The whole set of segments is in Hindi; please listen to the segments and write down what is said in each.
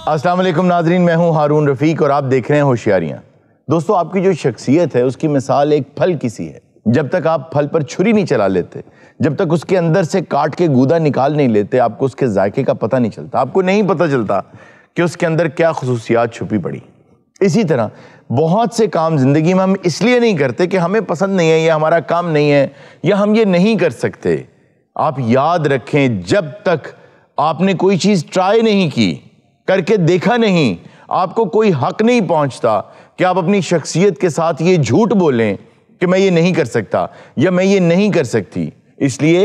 अस्सलाम वालेकुम नाजरीन, मैं हूं हारून रफीक और आप देख रहे हैं होशियारियां। दोस्तों, आपकी जो शख्सियत है उसकी मिसाल एक फल की सी है। जब तक आप फल पर छुरी नहीं चला लेते, जब तक उसके अंदर से काट के गूदा निकाल नहीं लेते, आपको उसके जायके का पता नहीं चलता। आपको नहीं पता चलता कि उसके अंदर क्या खुसूसियात छुपी पड़ी। इसी तरह बहुत से काम जिंदगी में हम इसलिए नहीं करते कि हमें पसंद नहीं है, या हमारा काम नहीं है, या हम ये नहीं कर सकते। आप याद रखें, जब तक आपने कोई चीज ट्राई नहीं की, करके देखा नहीं, आपको कोई हक नहीं पहुंचता कि आप अपनी शख्सियत के साथ ये झूठ बोलें कि मैं ये नहीं कर सकता या मैं ये नहीं कर सकती। इसलिए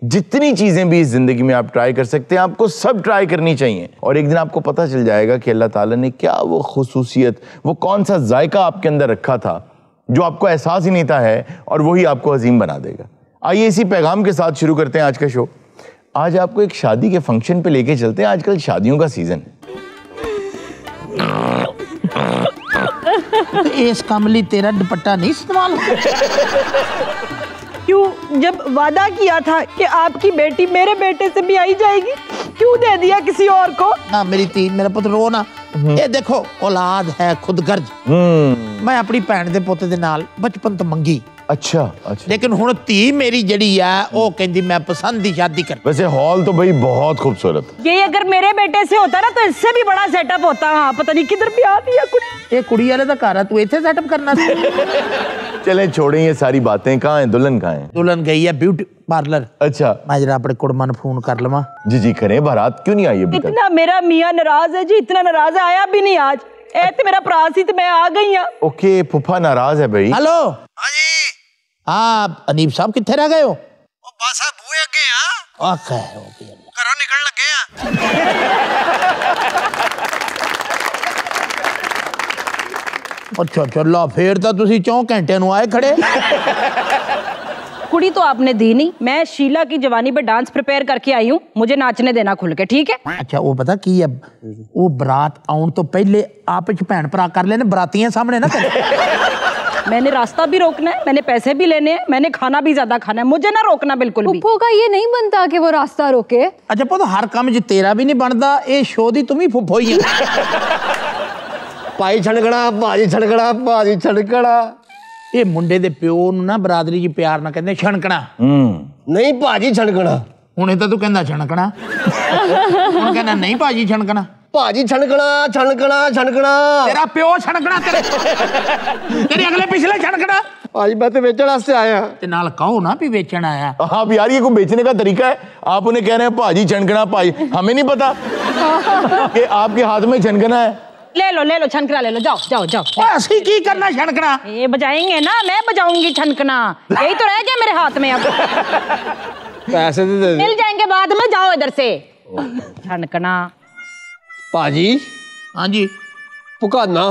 जितनी चीजें भी इस जिंदगी में आप ट्राई कर सकते हैं, आपको सब ट्राई करनी चाहिए। और एक दिन आपको पता चल जाएगा कि अल्लाह ताला ने क्या वो खुसूसियत, वो कौन सा जायका आपके अंदर रखा था जो आपको एहसास ही नहीं था है, और वही आपको अजीम बना देगा। आइए इसी पैगाम के साथ शुरू करते हैं आज का शो। आज आपको एक शादी के फंक्शन पे लेके चलते हैं। आजकल शादियों का सीजन है। इस कमली तेरा दुपट्टा नहीं इस्तेमाल क्यों? जब वादा किया था कि आपकी बेटी मेरे बेटे से भी आई जाएगी, क्यों दे दिया किसी और को? ना मेरी धी, मेरा पुत्र रो ना। ये देखो, औलाद है खुदगर्ज। मैं अपनी भैन दे पोते दे नाल बचपन तो मंगी। अच्छा अच्छा। लेकिन हुण धी मेरी जड़ी है वो कहंदी मैं पसंद दी शादी कर। वैसे हॉल तो भाई बहुत खूबसूरत। ये अगर मेरे बेटे से होता ना तो इससे भी बड़ा सेटअप होता। हाँ, पता नहीं किधर भी आती है कुड़ी। ये कुड़ी वाले दा घर है, तू इथे सेटअप करना सी। चले छोड़ें ये सारी बातें। कहाँ है दुल्हन? कहाँ है? दुल्हन गई है ब्यूटी पार्लर। अच्छा, मैं जरा अपने कुड़मा ने फोन कर लवा। जी जी करें। बारात क्यों नहीं आई अभी तक? इतना मेरा मियाँ नाराज है जी, इतना नाराज है, आया भी नहीं आज। ए तो मेरा भरा सी, तो मैं आ गई हूं। ओके, फुफा नाराज है भाई। हेलो। हाँ जी। हाँ, अनीब साहब किथे रह गए हो? ओ बस आ बुए अगे हां। खैर हो गया, घरों निकल लगे हां। अच्छा अच्छा, ला फिर तो तुसी 4 घंटे नु आए खड़े। कुड़ी तो आपने दी नहीं। मैं शीला की जवानी पे डांस प्रिपेयर करके आई हूँ, मुझे नाचने देना खुल के, ठीक है? अच्छा, वो पता की है, वो बरात आउन तो पहले आप भैन भरा कर लेने, बरातियां सामने ना करे। मैंने रास्ता भी रोकना है, मैंने पैसे भी लेने हैं, मैंने खाना भी ज्यादा खाना है, मुझे ना रोकना बिल्कुल भी। फुफ्फो का ये नहीं बनता कि वो रास्ता रोके। अच्छा पुत, हर काम च तेरा भी नहीं बनता, ये शो दी तुम ही फुफ्फो ही है। भाई छड़कड़ा, भाजी छड़कड़ा, भाजी छड़कड़ा। ये मुंडे दे प्यो नु ना बरादरी जी प्यार ना कहंदे छणकणा। नहीं भाजी छड़कड़ा। हुणे तो तू कहंदा छणकणा। हुण कहना नहीं भाजी छणकणा। भाजी छड़कड़ा, छड़कड़ा, छड़कड़ा। तेरा प्यो छणकणा, तेरे अगले पिछले छणकणा। भाई मैं तो बेचने वास्ते आया। ते नाल कहो ना भी बेचन आया। आप यार, ये कोई बेचने का तरीका है? आप उन्हें कह रहे हैं भाजी छनकना। भाई हमें नहीं पता कि आपके हाथ में छनकना है। ले लो छनकना ले लो, जाओ जाओ जाओ। ऐसी की करना छनकना? ये बजाएंगे ना, मैं बजाऊंगी छनकना। यही तो रह गया मेरे हाथ में। अब पैसे दे दे। मिल जाएंगे बाद में, जाओ इधर से। छनकना। भाजी। हाँ जी। पुकाना।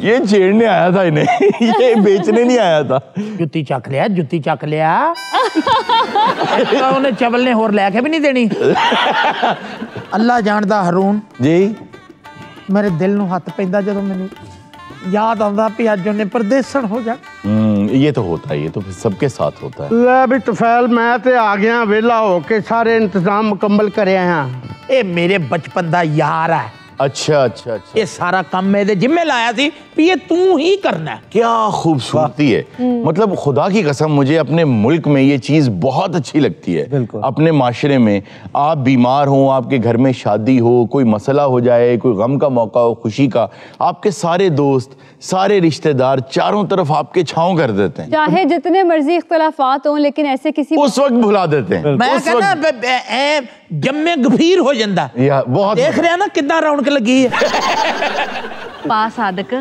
ये छेड़ने आया था इन्हें, ये बेचने नहीं आया था। जुत्ती चक लिया, जुत्ती चक लिया। तो उन्हें चवल ने होर लैके भी नहीं देनी। अल्लाह जानदा हरून जी, मेरे दिल नु हथ पैंदा जदों मैनू याद आंदा भी अज उन्हें परदेसन हो जा। ये तो होता है, ये तो सबके साथ होता है। ले भी तुफैल, मैं ते आ गया वेला हो के, सारे इंतजाम मुकम्मल करे हैं। ये मेरे बचपन दा यार है। अच्छा अच्छा अच्छा। ये सारा काम मेरे जिम्मे लाया थी भी ये तू ही करना है। क्या खूबसूरती है। मतलब खुदा की कसम, मुझे अपने मुल्क में ये चीज बहुत अच्छी लगती है। अपने माशरे में आप बीमार हो, आपके घर में शादी हो, कोई मसला हो जाए, कोई गम का मौका हो, खुशी का, आपके सारे दोस्त, सारे रिश्तेदार चारों तरफ आपके छांव कर देते हैं। चाहे जितने मर्जी इख्तलाफात हों, लेकिन ऐसे किसी उस वक्त भुला देते हैं। मैं कहना जम्मे गंभीर हो जाता। बहुत देख रहे ना कितना रौनक लगी है। पास आदक,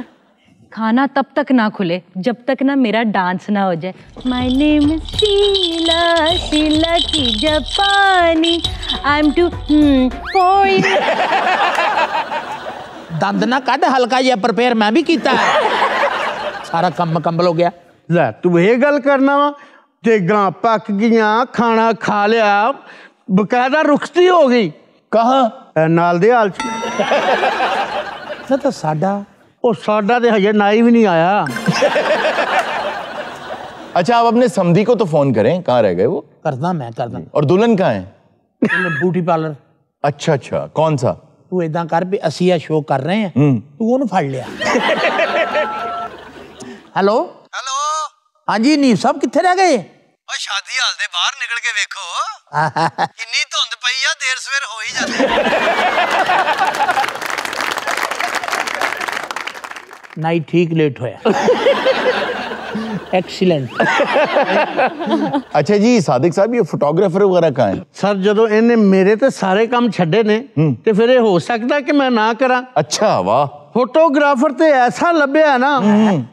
खाना तब तक ना खुले जब तक ना मेरा डांस ना हो जाए। My name is Sheila, Sheila की जापानी, I am too for you. दंद ना कद, हल्का जिहा प्रिपेयर मैं भी कीता है। सारा काम मुकम्मल हो गया। ले तू ये गल करना वा, देगा पक गईयां, खाना खा लिया, बकायदा रुखसती हो गई। कहाँ? नाल दे हाल तो साडा ਉਹ ਸਾਡਾ ਤੇ ਹਜੇ ਨਾਈ ਵੀ ਨਹੀਂ ਆਇਆ। अच्छा, आप अपने समधी को तो फोन करें, कहाँ रह गए वो? करदा मैं करदा। और दुल्हन कहाँ है? Beauty parlour. अच्छा अच्छा, कौन सा? तू इदां कर भी ਅਸੀਂ ਇਹ ਸ਼ੋਅ ਕਰ ਰਹੇ ਹਾਂ, ਤੂੰ ਉਹਨੂੰ ਫੜ ਲਿਆ। ਹੈਲੋ ਹੈਲੋ, ਹਾਂਜੀ ਨੀਮ ਸਾਹਿਬ ਕਿੱਥੇ ਰਹਿ ਗਏ? ਓ ਸ਼ਾਦੀ ਹਾਲ ਦੇ ਬਾਹਰ ਨਿਕਲ ਕੇ ਵੇਖੋ, ਕਿੰਨੀ ਧੁੰਦ ਪਈ ਆ, ਦੇਰ ਸਵੇਰ ਹੋ ਹੀ ਜਾਂਦੀ। ਨਾਈਟ ਠੀਕ ਲੇਟ ਹੋਇਆ। एक्सीलेंट। अच्छा जी सादिक साहब, ये फोटोग्राफर वगैरह कहाँ है? सर ਜਦੋਂ ਇਹਨੇ ਮੇਰੇ ਤੇ ਸਾਰੇ ਕੰਮ ਛੱਡੇ ਨੇ ਤੇ ਫਿਰ ਇਹ ਹੋ ਸਕਦਾ ਕਿ ਮੈਂ ਨਾ ਕਰਾਂ? अच्छा वाह, ਫੋਟੋਗ੍ਰਾਫਰ ਤੇ ਐਸਾ ਲੱਭਿਆ ਨਾ,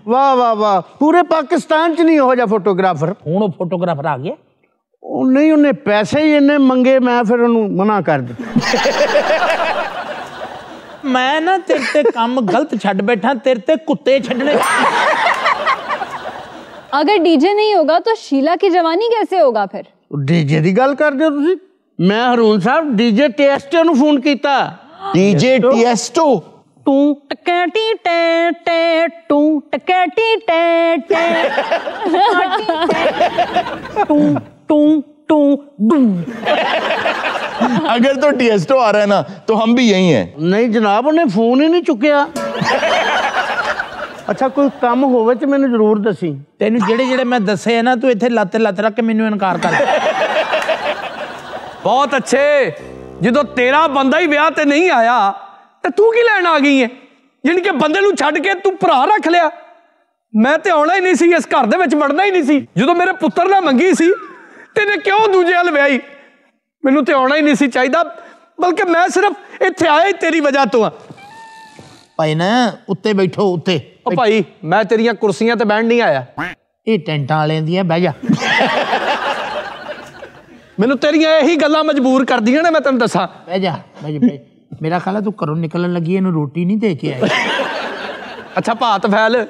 ਵਾਹ ਵਾਹ ਵਾਹ, ਪੂਰੇ ਪਾਕਿਸਤਾਨ ਚ ਨਹੀਂ ਇਹੋ ਜਿਹਾ ਫੋਟੋਗ੍ਰਾਫਰ। ਹੁਣ ਉਹ ਫੋਟੋਗ੍ਰਾਫਰ ਆ ਗਿਆ? ਉਹ ਨਹੀਂ, ਉਹਨੇ ਪੈਸੇ ਹੀ ਇੰਨੇ ਮੰਗੇ, ਮੈਂ ਫਿਰ ਉਹਨੂੰ ਮਨਾ ਕਰ ਦਿੱਤਾ। ਮੈਂ ਨਾ ਤੇਰੇ ਤੇ ਕੰਮ ਗਲਤ ਛੱਡ ਬੈਠਾ, ਤੇਰੇ ਤੇ ਕੁੱਤੇ ਛੱਡਣੇ। अगर डीजे नहीं होगा तो शीला की जवानी कैसे होगा फिर? ਡੀਜੇ ਦੀ ਗੱਲ ਕਰਦੇ ਹੋ ਤੁਸੀਂ? ਮੈਂ ਹਰੂਨ ਸਾਹਿਬ ਡੀਜੇ ਟੀਐਸਟੋ ਨੂੰ ਫੋਨ ਕੀਤਾ। डीजे टिएस्टो। टू टकटी टे टे टू टकटी टे टे टू टू टू डू। अगर तो टिएस्टो आ रहा है ना तो हम भी यही हैं। ਨਹੀਂ ਜਨਾਬ, ਉਹਨੇ ਫੋਨ ਹੀ ਨਹੀਂ ਚੁੱਕਿਆ। ਅੱਛਾ, ਕੋਈ ਕੰਮ ਹੋਵੇ ਤੇ ਮੈਨੂੰ ਜ਼ਰੂਰ ਦੱਸੀ। ਤੈਨੂੰ ਜਿਹੜੇ ਮੈਂ ਦੱਸੇ ਆ ਨਾ, ਤੂੰ ਇੱਥੇ ਲੱਤ ਰੱਖ ਕੇ ਮੈਨੂੰ ਇਨਕਾਰ ਕਰ। ਬਹੁਤ ਅੱਛੇ, ਜਦੋਂ ਤੇਰਾ ਬੰਦਾ ਹੀ ਵਿਆਹ ਤੇ ਨਹੀਂ ਆਇਆ ਤੇ ਤੂੰ ਕੀ ਲੈਣ ਆ ਗਈ ਹੈ? ਯਾਨੀ ਕਿ ਬੰਦੇ ਨੂੰ ਛੱਡ ਕੇ ਤੂੰ ਭਰਾ ਰੱਖ ਲਿਆ। ਮੈਂ ਤੇ ਆਉਣਾ ਹੀ ਨਹੀਂ ਸੀ, ਇਸ ਘਰ ਦੇ ਵਿੱਚ ਵੜਨਾ ਹੀ ਨਹੀਂ ਸੀ। ਜਦੋਂ ਮੇਰੇ ਪੁੱਤਰ ਨੇ ਮੰਗੀ ਸੀ ਤੈਨੇ ਕਿਉਂ ਦੂਜੇ ਵੱਲ ਵਿਆਹੀ? ਮੈਨੂੰ ਤੇ ਆਉਣਾ ਹੀ ਨਹੀਂ ਸੀ ਚਾਹੀਦਾ, ਬਲਕਿ ਮੈਂ ਸਿਰਫ ਇੱਥੇ ਆਇਆ ਹੀ ਤੇਰੀ ਵਜ੍ਹਾ ਤੋਂ ਆ। ਭਾਈ ਨਾ ਉੱਤੇ ਬੈਠੋ, ਉੱਤੇ। ਓ ਭਾਈ, ਮੈਂ ਤੇਰੀਆਂ ਕੁਰਸੀਆਂ ਤੇ ਬੈਠਣ ਨਹੀਂ ਆਇਆ। ਇਹ ਟੈਂਟਾਂ ਵਾਲਿਆਂ ਦੀਆਂ, ਬਹਿ ਜਾ। ਮੈਨੂੰ ਤੇਰੀਆਂ ਇਹੀ ਗੱਲਾਂ ਮਜਬੂਰ ਕਰਦੀਆਂ ਨੇ, ਮੈਂ ਤੈਨੂੰ ਦੱਸਾਂ। ਬਹਿ ਜਾ, ਬਹਿ ਜਾ। ਮੇਰਾ ਖਿਆਲ ਹੈ ਤੂੰ ਘਰੋਂ ਨਿਕਲਣ ਲੱਗੀ, ਇਹਨੂੰ ਰੋਟੀ ਨਹੀਂ ਦੇ ਕੇ ਆਇਆ। ਅੱਛਾ ਭਾਤ ਫੈਲ,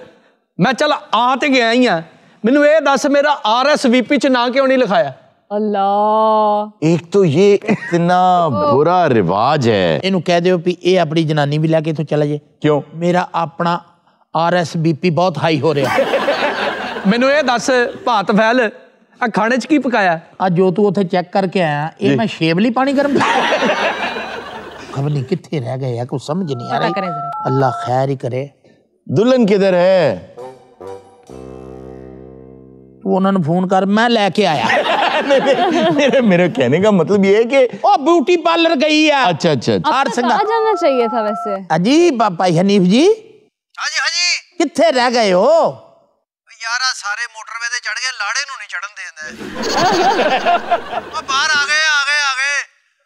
ਮੈਂ ਚੱਲ ਆ ਤੇ ਗਿਆ ਹੀ ਆ। ਮੈਨੂੰ ਇਹ ਦੱਸ, ਮੇਰਾ RSVP ਚ ਨਾਂ ਕਿਉਂ ਨਹੀਂ ਲਿਖਾਇਆ? अल्लाह। एक तो ये इतना बुरा रिवाज है। ਇਹਨੂੰ ਕਹਿ ਦਿਓ ਵੀ ਇਹ ਆਪਣੀ ਜਨਾਨੀ ਵੀ ਲੈ ਕੇ ਇੱਥੋਂ ਚਲਾ ਜੇ। क्यों? ਮੇਰਾ ਆਪਣਾ RSVP ਬਹੁਤ ਹਾਈ ਹੋ ਰਿਹਾ। ਮੈਨੂੰ ਇਹ ਦੱਸ ਭਾਤ ਫੈਲ, ਆ ਖਾਣੇ ਚ ਕੀ ਪਕਾਇਆ? ਅੱਜ ਜੋ ਤੂੰ ਉੱਥੇ ਚੈੱਕ ਕਰਕੇ ਆਇਆ, ਇਹ ਮੈਂ ਸ਼ੇਵ ਲਈ ਪਾਣੀ ਗਰਮ ਖਬਰ ਨਹੀਂ ਕਿੱਥੇ ਰਹਿ ਗਏ ਆ, ਕੁਝ ਸਮਝ ਨਹੀਂ ਆ पता करें ਰਹੀ। जरा। ਅੱਲਾ ਖੈਰ ਹੀ ਕਰੇ। दुल्हन किधर है? ਤੂੰ ਉਹਨਾਂ ਨੂੰ ਫੋਨ ਕਰ, ਮੈਂ ਲੈ ਕੇ ਆਇਆ। मेरे कहने का मतलब ये है कि ਉਹ ਬਿਊਟੀ ਪਾਰਲਰ ਗਈ ਆ। अच्छा अच्छा अच्छा। अब तक आ जाना चाहिए था वैसे। अजी भाई हनीफ जी, ਹਾਂਜੀ ਹਾਂਜੀ, कित्थे रह गए हो? ਯਾਰ ਆ ਸਾਰੇ ਮੋਟਰਵੇ ਤੇ ਚੜ ਗਏ, ਲਾੜੇ ਨੂੰ ਨਹੀਂ ਚੜਨ ਦੇਂਦੇ। ਓ ਬਾਹਰ ਆ ਗਏ, ਆ गए, आ गए।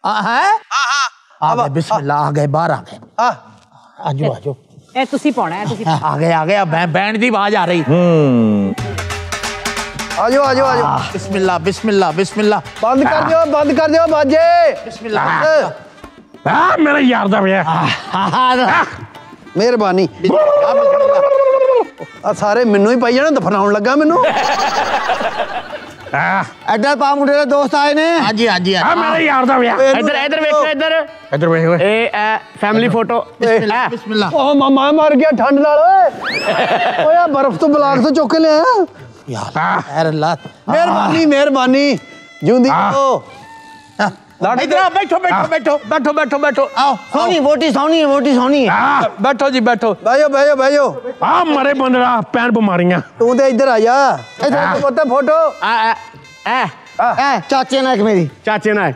है हाँ हाँ, आ गए, बिस्मिल्लाह, आ गए, बाहर आ गए। आजो आजो, ए तुसी पाना है, तुसी आ गए। बैंड दी आवाज आ रही। आजो आजो आजो। बिस्मिल्लाह बिस्मिल्लाह बिस्मिल्लाह। बंद कर दियो बाजे। बिस्मिल्लाह। ਮੇਰਾ ਯਾਰ ਦਾ ਵਿਆਹ। ਮਿਹਰਬਾਨੀ। ਆ ਸਾਰੇ ਮੈਨੂੰ ਹੀ ਪਾਈ ਜਾਣਾ, ਦਫਨਾਉਣ ਲੱਗਾ ਮੈਨੂੰ। ਐਡਾ ਪਾ ਮੁੰਡੇ ਦੇ ਦੋਸਤ ਆਏ ਨੇ। ਹਾਂਜੀ ਹਾਂਜੀ ਆ ਮੇਰਾ ਯਾਰ ਦਾ ਵਿਆਹ। ਇੱਧਰ ਵੇਖੋ, ਇੱਧਰ ਵੇਖੋ। ਇਹ ਫੈਮਿਲੀ ਫੋਟੋ। ਬਿਸਮਿल्लाह बिस्मिल्लाह। ਓ ਮਾਮਾ ਮਰ ਗਿਆ ਠੰਡ ਨਾਲ। ਓਏ ਆ ਬਰਫ਼ ਤੋਂ ਬਲਾਕ ਤੋਂ ਚੁੱਕ ਕੇ ਲਿਆ। यार खैर अल्लाह। ਮਿਹਰਬਾਨੀ ਜਿਉਂਦੀ ਹੋ। इधर आओ, बैठो। आओ ਸੋਹਣੀ ਵੋਟੀ ਸੋਹਣੀ। बैठो जी, बैठो। ਬਹਿ ਜਾਓ। ਆ ਮਰੇ ਬੰਦੇ ਦਾ ਪੈਣ ਬਿਮਾਰੀਆਂ। ਤੂੰ ਤੇ ਇੱਧਰ ਆ ਜਾ। ਇੱਧਰ ਪੁੱਤ ਫੋਟੋ। ਚਾਚੇ ਨਾਲ ਇੱਕ ਮੇਰੀ। ਚਾਚੇ ਨਾਲ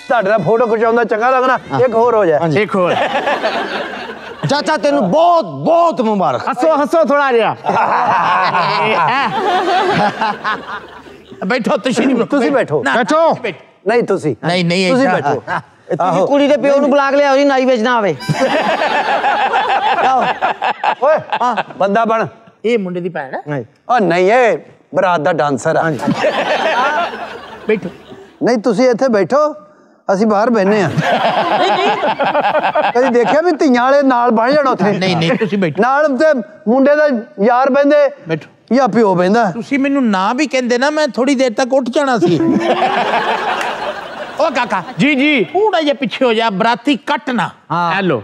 ਤੁਹਾਡੇ ਨਾਲ ਫੋਟੋ ਖਿਚਾਉਂਦਾ ਚੰਗਾ ਲੱਗਣਾ। ਇੱਕ ਹੋਰ ਹੋ ਜਾ। ਇੱਕ ਹੋਰ। ਚਾਚਾ ਤੈਨੂੰ ਬਹੁਤ ਮੁਬਾਰਕ। ਹੱਸੋ ਥੋੜਾ ਜਿਹਾ। बैठो, ਤੁਸੀਂ ਬੈਠੋ। ਬੈਠੋ। ਨਹੀਂ ਤੁਸੀਂ नहीं ਤੁਸੀਂ ਬੈਠੋ। ਤੁਸੀਂ ਕੁੜੀ ਦੇ ਪਿਓ ਨੂੰ ਬੁਲਾ ਕੇ ਲਿਆਓ ਜੀ, ਨਾਈ ਵਿੱਚ ਨਾ ਆਵੇ। ਓਏ ਬੰਦਾ ਬਣ। ये मुंडे दी भैन है। ਓ ਨਹੀਂ, ਇਹ ਬਰਾਤ ਦਾ ਡਾਂਸਰ ਆ। बैठो। ਨਹੀਂ ਤੁਸੀਂ ਇੱਥੇ ਬੈਠੋ, ਅਸੀਂ ਬਾਹਰ ਬੈਠਨੇ ਆ। ਕਦੀ ਦੇਖਿਆ ਵੀ ਧੀਆਂ ਵਾਲੇ ਨਾਲ ਬਣ ਜਾਣ ਉੱਥੇ? नहीं तुसी बैठो। ਨਾਲ ਤੇ ਮੁੰਡੇ ਦਾ ਯਾਰ ਬਹਿੰਦੇ बैठो। ਜਾਂ ਪਿਓ ਬਹਿੰਦਾ। ਤੁਸੀਂ ਮੈਨੂੰ ਨਾ ਵੀ ਕਹਿੰਦੇ ਨਾ, ਮੈਂ ਥੋੜੀ ਦੇਰ ਤੱਕ ਉੱਠ ਜਾਣਾ ਸੀ। ਓ ਕਾਕਾ ਜੀ ਥੋੜਾ ਜਿਹਾ ਪਿੱਛੇ ਹੋ ਜਾ, ਬਰਾਤੀ ਕੱਟ ਨਾ। ਹੈਲੋ।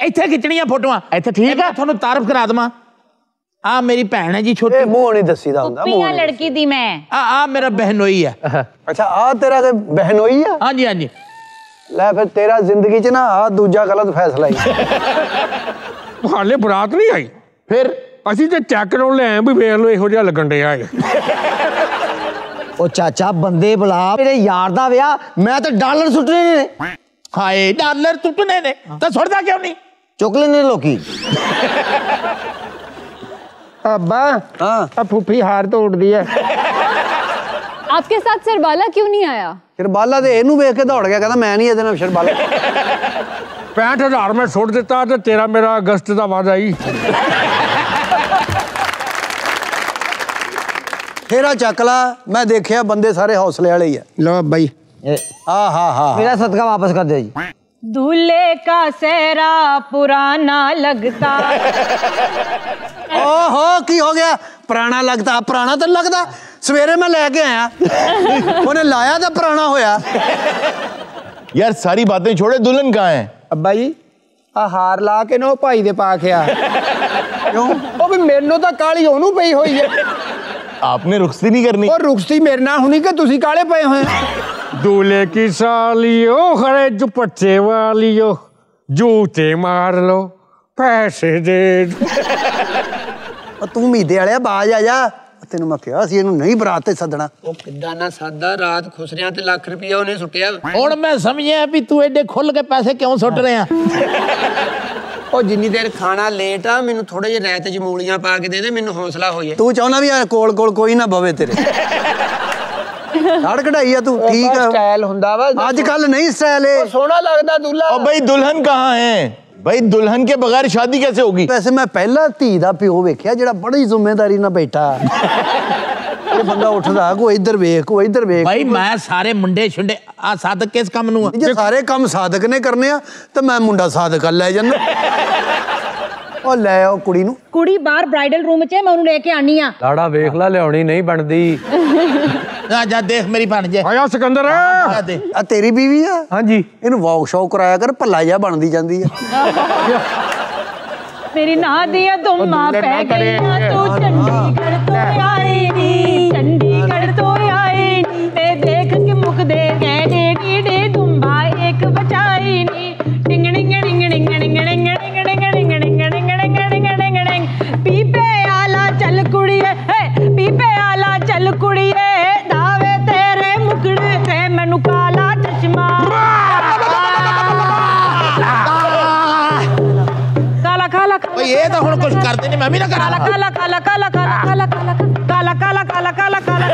ਇੱਥੇ ਖਿੱਚਣੀਆਂ ਫੋਟੋਆਂ। ਇੱਥੇ ਠੀਕ ਮੈਂ ਤੁਹਾਨੂੰ ਤਾਰਫ ਕਰਾ ਦਵਾਂ। आ मेरी भैन है जी छोटी। ਇਹ ਮੂੰਹ ਨਹੀਂ ਦੱਸੀਦਾ ਹੁੰਦਾ पिया लड़की दी मैं आ मेरा बहनोई है। ਅੱਛਾ ਆ ਤੇਰਾ ਤੇ ਬਹਿਨੋਈ ਆ। हाँ जी हाँ जी। ਲੈ ਫਿਰ ਤੇਰਾ ਜ਼ਿੰਦਗੀ 'ਚ ਨਾ ਆ ਦੂਜਾ ਗਲਤ ਫੈਸਲਾ ਹੀ। ਹਾਲੇ ਬਰਾਤ ਨਹੀਂ ਆਈ, फिर ਅਸੀਂ ਤੇ ਚੈੱਕ ਕਰਾਉਣ ਲੈ ਆਏ ਵੀ ਵੇਖ ਲਓ ਇਹੋ ਜਿਹਾ ਲੱਗਣ ਡਿਆ ਹੈ। ਉਹ ਚਾਚਾ ਬੰਦੇ ਬੁਲਾ, ਮੇਰੇ ਯਾਰ ਦਾ ਵਿਆਹ, ਮੈਂ ਤਾਂ ਡਾਲਰ ਸੁੱਟਣੇ ਨੇ। हाय डॉलर टूटने ने तो छोड़ता क्यों नहीं? ਚੁੱਕ ਲੈਣੇ ਲੋਕੀ। ਅੱਬਾ ਹਾਂ ਆ ਫੁੱਫੀ ਹਾਰ ਤੋੜਦੀ ਹੈ। आपके साथ सरबाला क्यों नहीं आया? ਸ਼ਰਬਾਲਾ ਤੇ ਇਹਨੂੰ ਵੇਖ ਕੇ ਦੌੜ ਗਿਆ, ਕਹਿੰਦਾ ਮੈਂ ਨਹੀਂ ਇਹਦੇ ਨਾਲ ਸ਼ਰਬਾਲਾ। 65,000 ਮੈਂ ਸੁੱਟ ਦਿੱਤਾ ਤੇ ਤੇਰਾ ਮੇਰਾ ਅਗਸਤ ਦਾ ਵਾਅਦਾ ਹੀ। ਫੇਰਾ ਚੱਕ ਲਾ, ਮੈਂ ਦੇਖਿਆ ਬੰਦੇ ਸਾਰੇ ਹੌਸਲੇ ਵਾਲੇ ਹੀ ਆ। ਲਓ ਬਾਈ ਆ ਹਾ ਹਾ ਮੇਰਾ ਸਦਕਾ ਵਾਪਸ ਕਰ ਦਿਓ ਜੀ। दूल्हे का सेहरा पुराना लगता। ਓਹੋ ਕੀ ਹੋ ਗਿਆ? ਪੁਰਾਣਾ ਲੱਗਦਾ? ਪੁਰਾਣਾ ਤਾਂ ਲੱਗਦਾ, ਸਵੇਰੇ ਮੈਂ ਲੈ ਕੇ ਆਇਆ, ਉਹਨੇ ਲਾਇਆ ਤਾਂ ਪੁਰਾਣਾ ਹੋਇਆ। यार सारी बातें छोड़े, दुल्हन कहाँ है? ਅੱਬਾ ਜੀ ਆ ਹਾਰ ਲਾ ਕੇ ਨਾ ਉਹ ਭਾਈ ਦੇ ਪਾ ਕੇ ਆ। ਕਿਉਂ? ਉਹ ਵੀ ਮੈਨੂੰ ਤਾਂ ਕਾਲੀ ਉਹਨੂੰ ਪਈ ਹੋਈ ਹੈ। आपने रुखसती नहीं करनी? ਉਹ ਰੁਕਸਤੀ ਮੇਰੇ ਨਾਲ ਹੁਣੀ ਕਿ ਤੁਸੀਂ ਕਾਲੇ ਪਏ ਹੋਏ? दूल्हे की सालियो खड़े दुपट्टे वालियो, जूते मार लो पैसे दे दो। ਉਹ ਤੂੰ ਮੀਦੇ ਵਾਲਿਆ ਬਾਜ ਆ ਜਾ, ਤੈਨੂੰ ਮੈਂ ਕਿਹਾ ਸੀ ਇਹਨੂੰ ਨਹੀਂ ਬਰਾਤ ਤੇ ਸੱਦਣਾ। ਉਹ ਕਿੱਦਾਂ ਨਾ ਸਾਦਾ ਰਾਤ ਖੁਸਰਿਆਂ ਤੇ ਲੱਖ ਰੁਪਇਆ ਉਹਨੇ ਸੁੱਟਿਆ। ਹੁਣ ਮੈਂ ਸਮਝਿਆ ਵੀ ਤੂੰ ਐਡੇ ਖੁੱਲ ਕੇ ਪੈਸੇ ਕਿਉਂ ਸੁੱਟ ਰਿਹਾ। ਉਹ ਜਿੰਨੀ ਦੇਰ ਖਾਣਾ ਲੇਟ ਆ, ਮੈਨੂੰ ਥੋੜੇ ਜਿਹੇ ਰਾਇਤੇ 'ਚ ਮੂਲੀਆਂ ਪਾ ਕੇ ਦੇ ਦੇ, ਮੈਨੂੰ ਹੌਸਲਾ ਹੋਈਏ। ਤੂੰ ਚਾਹੁੰਦਾ ਵੀ ਕੋਲ ਕੋਲ ਕੋਈ ਨਾ ਬਵੇ ਤੇਰੇ। ਦਾੜ ਕਢਾਈ ਆ ਤੂੰ, ਠੀਕ ਆ। ਸਟਾਈਲ ਹੁੰਦਾ ਵਾ ਅੱਜ ਕੱਲ ਨਹੀਂ ਸਟਾਈਲ ਏ। ਸੋਹਣਾ ਲੱਗਦਾ ਦੁੱਲਾ। और भाई दुल्हन कहाँ है? भाई दुल्हन के बगैर शादी कैसे होगी? ਵੈਸੇ ਮੈਂ ਪਹਿਲਾਂ ਧੀ ਦਾ ਪਿਓ ਵੇਖਿਆ ਜਿਹੜਾ ਬੜੀ ਜ਼ਿੰਮੇਵਾਰੀ ਨਾਲ ਬੈਠਾ। ਇਹ ਬੰਦਾ ਉੱਠਦਾ, ਕੋਈ ਇੱਧਰ ਵੇਖ, ਕੋਈ ਇੱਧਰ ਵੇਖ। ਭਾਈ ਮੈਂ ਸਾਰੇ ਮੁੰਡੇ ਛੁੰਡੇ ਆ ਸਾਦਕ ਕਿਸ ਕੰਮ ਨੂੰ ਆ? ਜੇ ਸਾਰੇ ਕੰਮ ਸਾਦਕ ਨੇ ਕਰਨੇ ਆ ਤਾਂ ਮੈਂ ਮੁੰਡਾ ਸਾਦਕ ਲੈ ਜਾਂਦਾ। ਉਹ ਲੈ ਆਓ ਕੁੜੀ ਨੂੰ। कुड़ी बाहर ब्राइडल रूम च है, मैं उन्हें लेके आनी आ। ਲਾੜਾ ਵੇਖ ਲੈ, ਲਿਆਉਣੀ ਨਹੀਂ ਬਣਦੀ। ਜਾ ਜਾ ਦੇਖ ਮੇਰੀ ਬਣ ਜੇ। ਆਇਆ ਸਿਕੰਦਰ। ਆ ਦੇ। ਆ ਤੇਰੀ ਬੀਵੀ ਆ? ਹਾਂਜੀ। ਇਹਨੂੰ ਵਾਕ ਸ਼ੌਕ ਕਰਾਇਆ ਕਰ, ਭੱਲਾ ਜਿਹਾ ਬਣਦੀ ਜਾਂਦੀ ਆ। मेरी ना दिया दुम्मा पै गईयां, तू चंडीगढ़ तो आई नी, चंडीगढ़ तो आई नी, ते देख के मुक दे गए डी दुम्बा एक बचाई नी। डिंग डिंग डिंग डिंग डिंग डिंग डिंग डिंग डिंग डिंग डिंग डिंग डिंग डिंग डिंग। पीपे आला चल कुड़िए, पीपे आला चल कुड़िए, दावे तेरे मुकड़े ते मैनू काला चश्मा। काला काला ਓਏ ਇਹ ਤਾਂ ਹੁਣ ਕੁਝ ਕਰਦੇ ਨਹੀਂ, ਮੈਂ ਵੀ ਨਾ ਕਰਾਂ। काला काला काला काला काला काला काला काला काला काला काला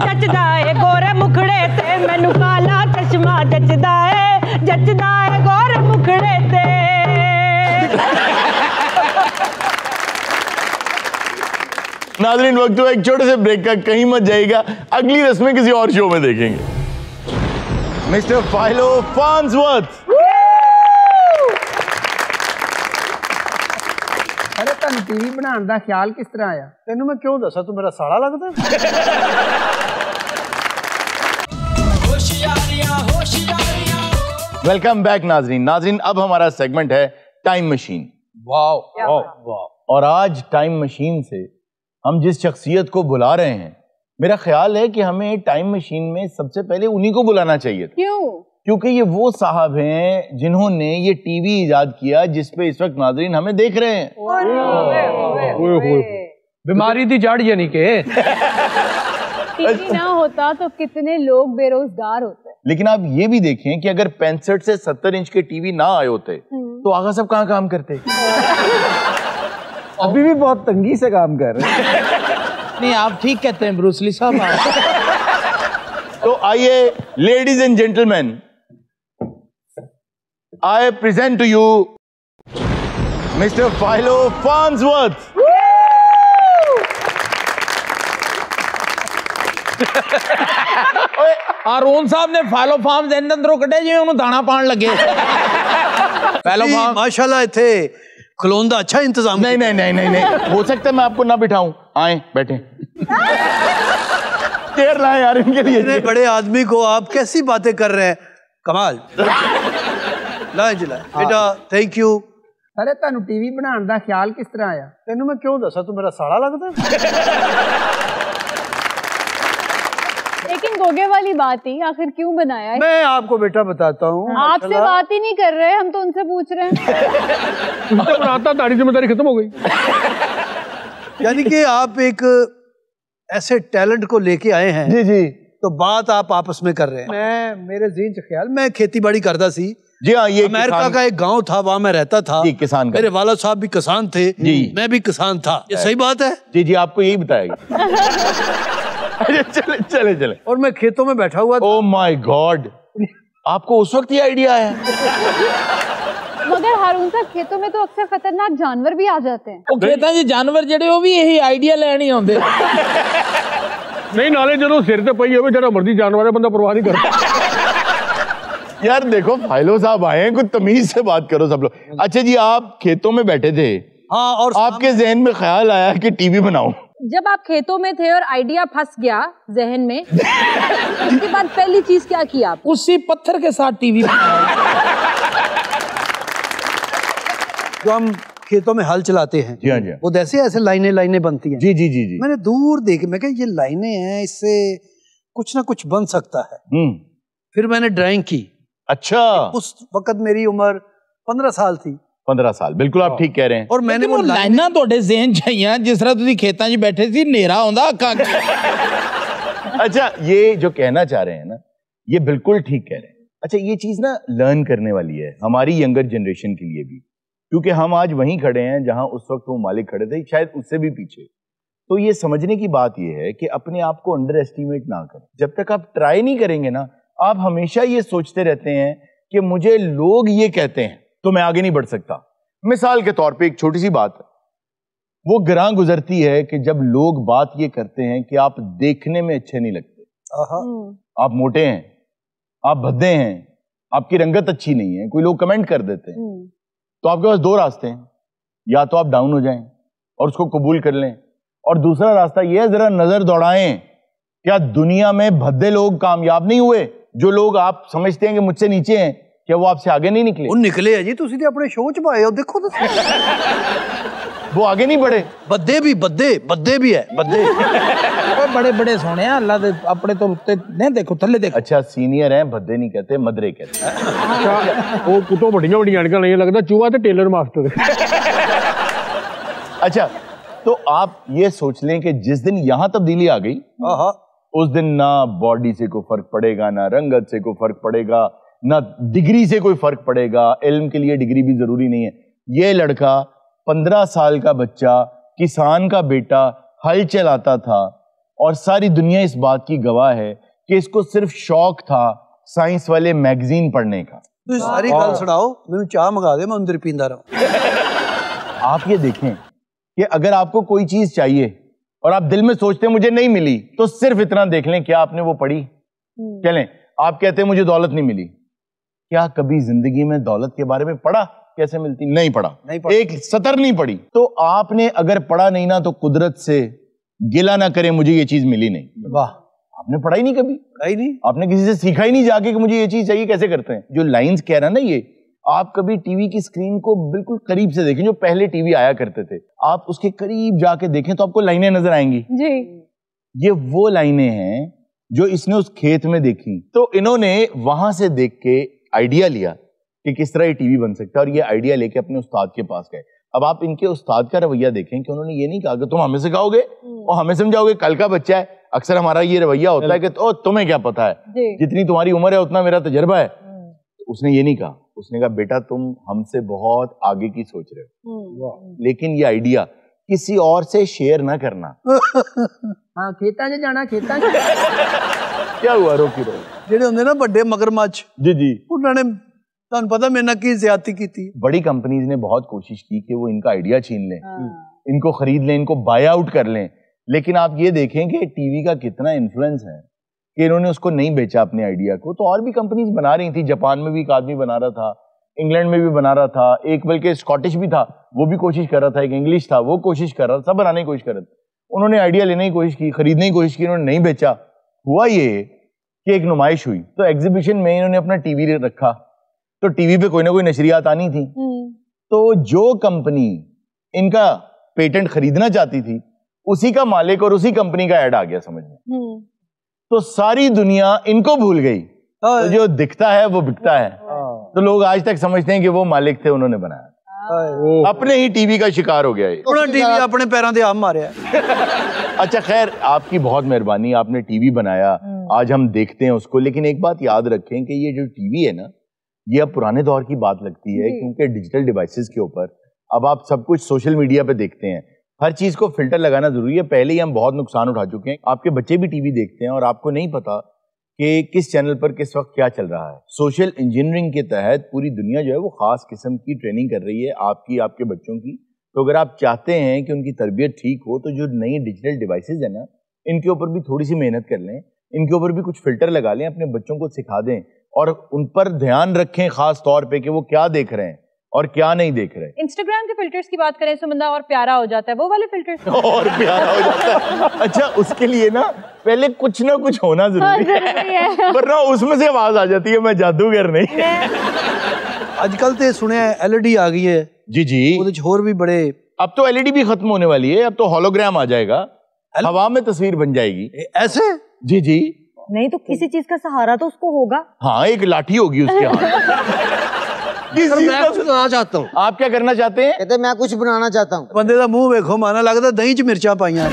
जचदा है गोरे मुखड़े ते मैनू काला चश्मा जचदा है गोरे मुखड़े ते। नाज़रीन वक्त हुआ एक छोटे से ब्रेक का, कहीं मत जाइएगा, अगली रस्में किसी और शो में देखेंगे। Mister फाइलो Farnsworth. ਅਰੇ ਤੁਹਾਨੂੰ ਟੀਵੀ ਬਣਾਉਣ ਦਾ ਖਿਆਲ ਕਿਸ ਤਰ੍ਹਾਂ ਆਇਆ? ਤੈਨੂੰ ਮੈਂ ਕਿਉਂ ਦੱਸਾਂ, ਤੂੰ ਮੇਰਾ ਸਾਲਾ ਲੱਗਦਾ। वेलकम बैक नाजरीन। नाजरीन अब हमारा सेगमेंट है टाइम मशीन। और आज टाइम मशीन से हम जिस शख्सियत को बुला रहे हैं, मेरा ख्याल है कि हमें टाइम मशीन में सबसे पहले उन्हीं को बुलाना चाहिए था। क्यों? क्योंकि ये वो साहब हैं जिन्होंने ये टीवी इजाद किया जिस पे इस वक्त नाजरीन हमें देख रहे हैं। बीमारी दी जड़ यानी के। टीवी ना होता तो कितने लोग बेरोजगार होते। लेकिन आप ये भी देखें कि अगर 65 से 70 इंच के टीवी ना आए होते तो आगा सब कहाँ काम करते? अभी भी बहुत तंगी से काम कर रहे हैं। नहीं आप ठीक कहते हैं ब्रूसली साहब। तो आइए ladies and gentleman, I present to you Mr. Philo Farnsworth. Haroon ਸਾਹਿਬ ਨੇ ਫਾਲੋ ਫਾਰਮ ਦੇ ਅੰਦਰੋਂ ਕੱਢੇ ਜਿਵੇਂ ਉਹਨੂੰ ਦਾਣਾ ਪਾਣ ਲੱਗੇ। ਫਾਲੋ ਫਾਰਮ माशाल्लाह इत्थे खलोन दा अच्छा इंतजाम। नहीं नहीं नहीं नहीं नहीं हो सकता है मैं आपको ना बिठाऊं, आए बैठे। चेयर लाए यार इनके लिए। इतने बड़े आदमी को आप कैसी बातें कर रहे हैं, कमाल। लाए जिला बेटा, थैंक यू। अरे ਤੁਹਾਨੂੰ ਟੀਵੀ ਬਣਾਉਣ ਦਾ ਖਿਆਲ ਕਿਸ ਤਰ੍ਹਾਂ ਆਇਆ? ਤੈਨੂੰ ਮੈਂ ਕਿਉਂ ਦੱਸਾਂ, ਤੂੰ ਮੇਰਾ ਸਾਲਾ ਲੱਗਦਾ। लेकिन गोगे वाली बात ही आखिर क्यों बनाया है? मैं आपको बेटा बताता हूँ। आपसे बात ही नहीं कर रहे, हम तो उनसे पूछ रहे हैं। उनसे बनाता, तारी जिम्मेदारी खत्म हो गई। यानी कि आप एक ऐसे टैलेंट को लेके आए हैं जी जी, तो बात आप आपस में कर रहे हैं। मैं मेरे ज़हन च ख्याल, मैं खेती बाड़ी करता सी जी हाँ, ये अमेरिका का एक गांव था, वहां मैं रहता था। जी, किसान का। मेरे वाला साहब भी किसान थे जी, मैं भी किसान था। ये सही बात है? जी जी, आपको यही बताया। चले चले चले। और मैं खेतों में बैठा हुआ था। ओह माय गॉड, आपको उस वक्त ये आइडिया है? मगर हारून साहब, खेतों में तो अक्सर खतरनाक जानवर भी आ जाते हैं। खेतां 'ਚ जानवर ਜਿਹੜੇ ਉਹ ਵੀ ਇਹੀ ਆਈਡੀਆ ਲੈਣ ਹੀ ਆਉਂਦੇ। नहीं नाले जो सिर ते पई होवे, जेड़ा मर्जी जानवर है, बंदा परवाह नहीं करता। यार देखो, फाइलो साहब आए हैं, कुछ तमीज से बात करो सब लोग। अच्छा जी, आप खेतों में बैठे थे, हाँ, और आपके जहन में ख्याल आया कि टीवी बनाऊं। जब आप खेतों में थे और आइडिया फंस गया जहन में, उसके बाद पहली चीज क्या की आप? उसी पत्थर के साथ टीवी जो हम खेतों में हल चलाते हैं, जी हाँ जी, वो जैसे ऐसे लाइनें लाइनें बनती हैं। जी जी जी जी। मैंने दूर देख, मैं कहा ये लाइनें हैं, इससे कुछ ना कुछ बन सकता है। फिर मैंने ड्राइंग की। अच्छा, उस वक्त मेरी उम्र 15 साल थी। 15 साल, बिल्कुल आप ठीक कह रहे हैं। और मैंने वो ਲਾਈਨਾਂ ਤੁਹਾਡੇ ਜ਼ਿਹਨ 'ਚ ਆਈਆਂ ਜਿਸ ਤਰ੍ਹਾਂ ਤੁਸੀਂ ਖੇਤਾਂ 'ਚ ਬੈਠੇ ਸੀ, ਹਨੇਰਾ ਆਉਂਦਾ ਅੱਖਾਂ 'ਚ। अच्छा, ये जो कहना चाह रहे हैं ना, ये बिल्कुल ठीक कह रहे हैं। अच्छा, ये चीज ना लर्न करने वाली है हमारी यंगर जनरेशन के लिए भी, क्योंकि हम आज वहीं खड़े हैं जहां उस वक्त वो मालिक खड़े थे, शायद उससे भी पीछे। तो ये समझने की बात ये है कि अपने आप को अंडर एस्टिमेट ना करें। जब तक आप ट्राई नहीं करेंगे ना, आप हमेशा ये सोचते रहते हैं कि मुझे लोग ये कहते हैं तो मैं आगे नहीं बढ़ सकता। मिसाल के तौर पे एक छोटी सी बात है, वो गिरां गुजरती है कि जब लोग बात ये करते हैं कि आप देखने में अच्छे नहीं लगते, आप मोटे हैं, आप भद्दे हैं, आपकी रंगत अच्छी नहीं है, कोई लोग कमेंट कर देते हैं, तो आपके पास दो रास्ते हैं। या तो आप डाउन हो जाएं और उसको कबूल कर लें, और दूसरा रास्ता ये है, जरा नजर दौड़ाएं, क्या दुनिया में भद्दे लोग कामयाब नहीं हुए? जो लोग आप समझते हैं कि मुझसे नीचे हैं, क्या वो आपसे आगे नहीं निकले? वो निकले है जी, तुसी ते अपने शो च पाए हो, देखो तो वो आगे नहीं बढ़े। बद्दे भी है, बद्दे। बड़े बड़े सोने अल्लाह दे अपने तो उत्ते ने, देखो थल्ले देखो। अच्छा, सीनियर हैं, भद्दे नहीं कहते, मदरे कहते हैं। वो कुतो बड़ियां बड़ियां अणका नहीं लगता, चूहा ते टेलर मास्टर। अच्छा, तो आप ये सोच लें कि जिस दिन यहां तब्दीली आ गई, उस दिन ना बॉडी से कोई फर्क पड़ेगा, ना रंगत से कोई फर्क पड़ेगा, ना डिग्री से कोई फर्क पड़ेगा। इल्म के लिए डिग्री भी जरूरी नहीं है। ये लड़का 15 साल का बच्चा, किसान का बेटा, हल चलाता था, और सारी दुनिया इस बात की गवाह है कि इसको सिर्फ शौक था साइंस वाले मैगजीन पढ़ने का। तो सारी गल सुनाओ, मैंने चाह मंगा दे, मैं अंदर पींदा रहूं। आप ये देखें कि अगर आपको कोई चीज चाहिए और आप दिल में सोचते हैं मुझे नहीं मिली, तो सिर्फ इतना देख लें, क्या आपने वो पढ़ी? चलें, आप कहते हैं मुझे दौलत नहीं मिली, क्या कभी जिंदगी में दौलत के बारे में पढ़ा? कैसे मिलती? नहीं पढ़ा, एक सतर नहीं पढ़ी। तो आपने अगर पढ़ा नहीं ना, तो कुदरत से गिला ना करें मुझे ये चीज मिली नहीं। वाह, आपने पढ़ा ही नहीं कभी, ही नहीं, आपने किसी से सीखा ही नहीं जाके कि मुझे ये चीज चाहिए, कैसे करते हैं। जो लाइंस कह रहा है ना, ये आप कभी टीवी की स्क्रीन को बिल्कुल करीब से देखें, जो पहले टीवी आया करते थे, आप उसके करीब जाके देखें तो आपको लाइनें नजर आएंगी जी। ये वो लाइनें हैं जो इसने उस खेत में देखी। तो इन्होंने वहां से देख के आइडिया लिया कि किस तरह ये टीवी बन सकता है, और ये आइडिया लेके अपने उस्ताद के पास गए। अब आप इनके उस्ताद का रवैया देखें कि उन्होंने ये नहीं कहा कि तुम हमें सिखाओगे और हमें समझाओगे, कल का बच्चा है। अक्सर हमारा ये रवैया होता है कि तो तुम्हें क्या पता है, जितनी तुम्हारी उम्र है उतना मेरा तजर्बा है। तो उसने ये नहीं कहा, उसने कहा बेटा तुम हमसे बहुत आगे की सोच रहे हो, लेकिन ये आइडिया किसी और से शेयर ना करना। हाँ, खेतां 'ਚ जाना, खेतां 'ਚ। क्या हुआ? रोकी रो जेडे होंदे ना बड़े मगरमच्छ, जी जी, उन्होंने तुहानू पता मेरे नाल की ज्यादती की। बड़ी कंपनीज ने बहुत कोशिश की कि वो इनका आइडिया छीन लें, इनको खरीद लें, इनको बाय आउट कर लें, लेकिन आप ये देखें कि टीवी का कितना इन्फ्लुएंस है कि इन्होंने उसको नहीं बेचा अपने आइडिया को। तो और भी कंपनीज बना रही थी, जापान में भी एक आदमी बना रहा था, इंग्लैंड में भी बना रहा था, एक बल्कि स्कॉटिश भी था, वो भी कोशिश कर रहा था, एक इंग्लिश था, वो कोशिश कर रहा था, सब बनाने की कोशिश कर रहे थे। उन्होंने आइडिया लेने की कोशिश की, खरीदने की कोशिश की, उन्होंने नहीं बेचा। हुआ ये कि एक नुमाइश हुई, तो एग्जीबिशन में इन्होंने अपना टीवी रखा, तो टीवी पे कोई ना कोई नशरियात आनी थी, तो जो कंपनी इनका पेटेंट खरीदना चाहती थी उसी का मालिक और उसी कंपनी का ऐड आ गया समझ में। तो सारी दुनिया इनको भूल गई, तो जो दिखता है वो बिकता है। तो लोग आज तक समझते हैं कि वो मालिक थे, उन्होंने बनाया। अपने ही टीवी का शिकार हो गया ये। टीवी अपने पैरों से आप मारे। अच्छा खैर, आपकी बहुत मेहरबानी, आपने टीवी बनाया, आज हम देखते हैं उसको। लेकिन एक बात याद रखें कि ये जो टीवी है ना, ये अब पुराने दौर की बात लगती है, क्योंकि डिजिटल डिवाइसेस के ऊपर अब आप सब कुछ सोशल मीडिया पे देखते हैं। हर चीज को फिल्टर लगाना जरूरी है। पहले ही हम बहुत नुकसान उठा चुके हैं। आपके बच्चे भी टीवी देखते हैं और आपको नहीं पता कि किस चैनल पर किस वक्त क्या चल रहा है। सोशल इंजीनियरिंग के तहत पूरी दुनिया जो है वो खास किस्म की ट्रेनिंग कर रही है आपकी, आपके बच्चों की। तो अगर आप चाहते हैं कि उनकी तरबियत ठीक हो, तो जो नई डिजिटल डिवाइसेस है ना, इनके ऊपर भी थोड़ी सी मेहनत कर लें, इनके ऊपर भी कुछ फिल्टर लगा लें, अपने बच्चों को सिखा दें और उन पर ध्यान रखें खास तौर पे कि वो क्या देख रहे हैं और क्या नहीं देख रहे। इंस्टाग्राम के फिल्टर्स की बात करें तो बंदा और प्यारा हो जाता है, वो वाले फिल्टर्स और प्यारा हो जाता है। अच्छा, उसके लिए ना पहले कुछ ना कुछ होना जरूरी है, वरना उसमें से आवाज आ जाती है मैं जादूगर नहीं। आजकल तो सुने एलईडी आ गई है। जी जी, और भी बड़े। अब तो एलईडी भी खत्म होने वाली है, अब तो होलोग्राम आ जाएगा, हवा में तस्वीर बन जाएगी। ऐसे? जी जी। नहीं तो किसी चीज का सहारा तो उसको होगा। हाँ, एक लाठी होगी उसके हाथ। मैं कुछ बनाना चाहता हूँ। आप क्या करना चाहते हैं? कहते मैं कुछ बनाना चाहता हूँ। बंदे का मुंह देखो, माना लगता दही च मिर्चा पाइया।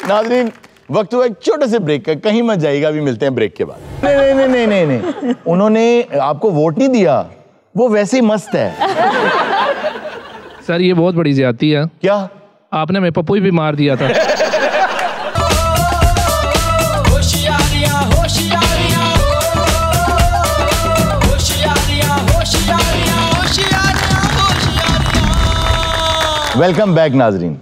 नाज़रीन, वक्त हुआ एक छोटे से ब्रेक का, कहीं मत जाइएगा, अभी मिलते हैं ब्रेक के बाद। नहीं नहीं नहीं नहीं नहीं, उन्होंने आपको वोट नहीं दिया, वो वैसे ही मस्त है। सर ये बहुत बड़ी ज्यादती है। क्या? आपने मेरे पप्पू भी मार दिया था। वेलकम बैक नाजरीन।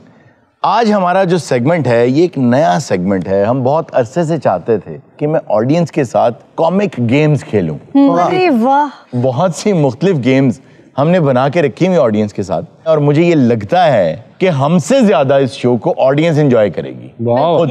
आज हमारा जो सेगमेंट है ये एक नया सेगमेंट है। हम बहुत अरसे से चाहते थे कि मैं ऑडियंस के साथ कॉमिक गेम्स खेलूं। अरे वाह, बहुत सी मुख्तलिफ गेम्स हमने बना के रखी हुई ऑडियंस के साथ, और मुझे ये लगता है कि हमसे ज्यादा इस शो को ऑडियंस एंजॉय करेगी।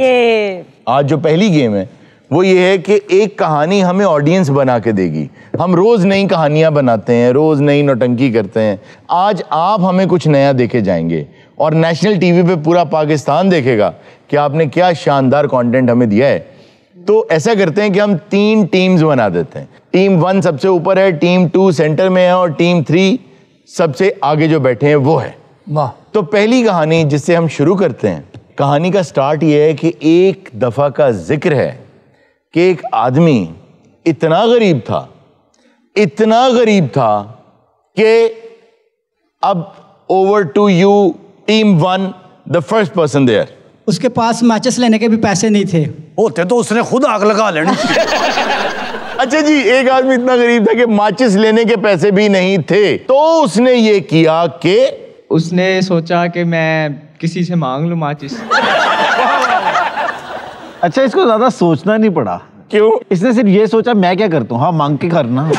ये आज जो पहली गेम है वो ये है कि एक कहानी हमें ऑडियंस बना के देगी। हम रोज नई कहानियां बनाते हैं, रोज नई नौटंकी करते हैं। आज आप हमें कुछ नया देके जाएंगे और नेशनल टीवी पे पूरा पाकिस्तान देखेगा कि आपने क्या शानदार कंटेंट हमें दिया है। तो ऐसा करते हैं कि हम 3 टीम्स बना देते हैं। टीम 1 सबसे ऊपर है, टीम 2 सेंटर में है और टीम 3 सबसे आगे जो बैठे हैं वो है। वाह। तो पहली कहानी जिससे हम शुरू करते हैं, कहानी का स्टार्ट ये है कि एक दफा का जिक्र है कि एक आदमी इतना गरीब था कि अब over to you team 1, the first person there. उसके पास मैचेस लेने के भी पैसे नहीं थे। होते तो उसने खुद आग लगा लेनी। अच्छा जी, एक आदमी इतना गरीब था कि माचिस लेने के पैसे भी नहीं थे, तो उसने ये किया कि उसने सोचा कि मैं किसी से मांग लूं माचिस। अच्छा, इसको ज्यादा सोचना नहीं पड़ा। क्यों? इसने सिर्फ ये सोचा मैं क्या करता हूँ, हाँ मांग के करना।